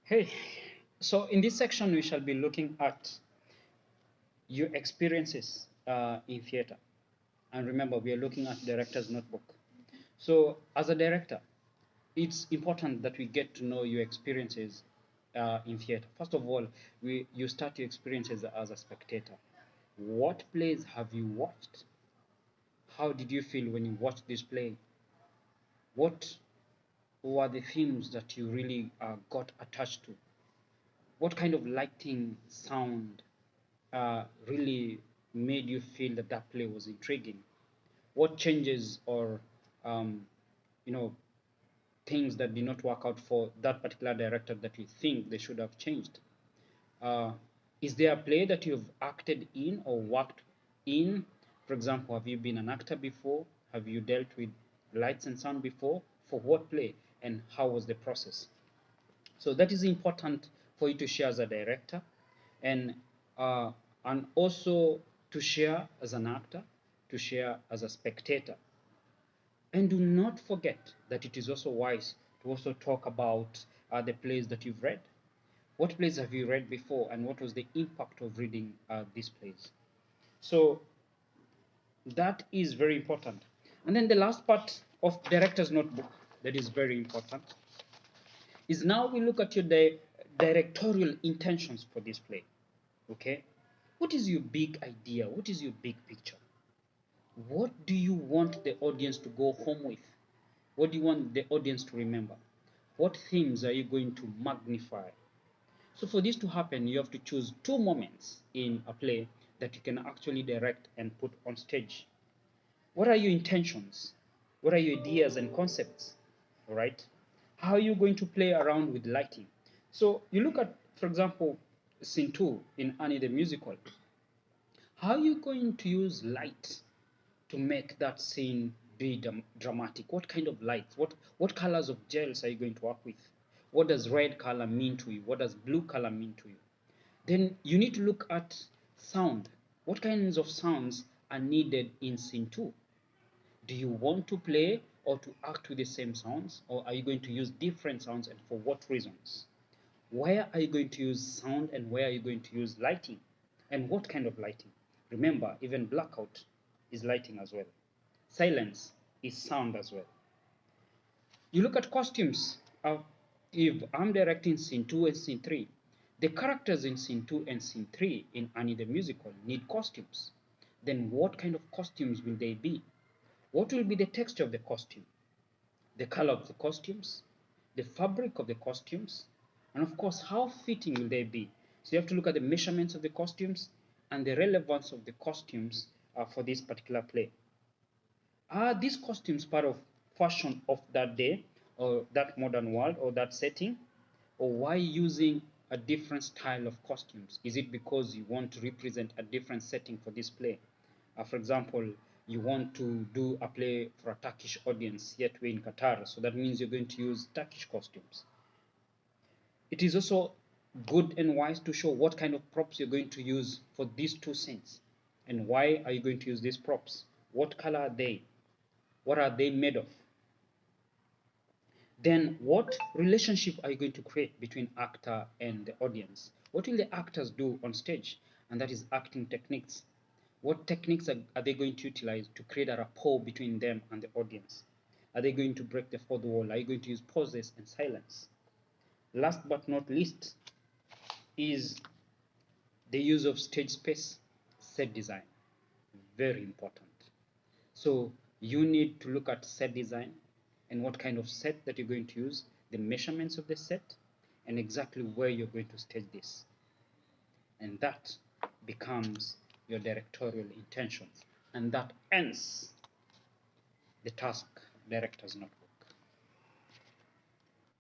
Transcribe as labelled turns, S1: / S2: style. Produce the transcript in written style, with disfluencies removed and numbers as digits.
S1: Hey, so in this section, we shall be looking at your experiences in theater. And remember, we are looking at director's notebook. So as a director, it's important that we get to know your experiences in theater. First of all, you start your experiences as a spectator. What plays have you watched? How did you feel when you watched this play? What were the themes that you really got attached to? What kind of lighting, sound, really made you feel that that play was intriguing? What changes or um, you know things that did not work out for that particular director that you think they should have changed? Uh, is there a play that you've acted in or worked in? For example, have you been an actor before? Have you dealt with lights and sound before? For what play? And how was the process? So that is important for you to share as a director, and uh, and also to share as an actor, to share as a spectator. And do not forget that it is also wise to also talk about the plays that you've read. What plays have you read before, and what was the impact of reading these plays? So that is very important. And then the last part of director's notebook that is very important is now we look at your directorial intentions for this play. Okay, what is your big idea? What is your big picture? What do you want the audience to go home with? What do you want the audience to remember? What themes are you going to magnify? So for this to happen, you have to choose two moments in a play that you can actually direct and put on stage. What are your intentions? What are your ideas and concepts? All right. How are you going to play around with lighting? So you look at, for example, scene 2 in Annie the Musical. How are you going to use light to make that scene be dramatic? What kind of lights? What colors of gels are you going to work with? What does red color mean to you? What does blue color mean to you? Then you need to look at sound. What kinds of sounds are needed in scene 2? Do you want to play or to act with the same sounds, or are you going to use different sounds, and for what reasons? Where are you going to use sound, and where are you going to use lighting, and what kind of lighting? Remember, even blackout is lighting as well. Silence is sound as well. You look at costumes. If I'm directing scene 2 and scene 3, the characters in scene 2 and scene 3 in Annie the Musical need costumes. Then what kind of costumes will they be? What will be the texture of the costume, the color of the costumes, the fabric of the costumes, and of course, how fitting will they be? So you have to look at the measurements of the costumes and the relevance of the costumes for this particular play. Are these costumes part of fashion of that day, or that modern world, or that setting? Or why using a different style of costumes? Is it because you want to represent a different setting for this play? For example, you want to do a play for a Turkish audience, yet we're in Qatar, so that means you're going to use Turkish costumes. It is also good and wise to show what kind of props you're going to use for these two scenes, and why are you going to use these props? What color are they? What are they made of? Then what relationship are you going to create between actor and the audience? What will the actors do on stage? And that is acting techniques. What techniques are they going to utilize to create a rapport between them and the audience? Are they going to break the fourth wall? Are you going to use pauses and silence? Last but not least is the use of stage space, set design. Very important. So you need to look at set design and what kind of set that you're going to use, the measurements of the set, and exactly where you're going to stage this. And that becomes your directorial intentions. And that ends the task director's notebook.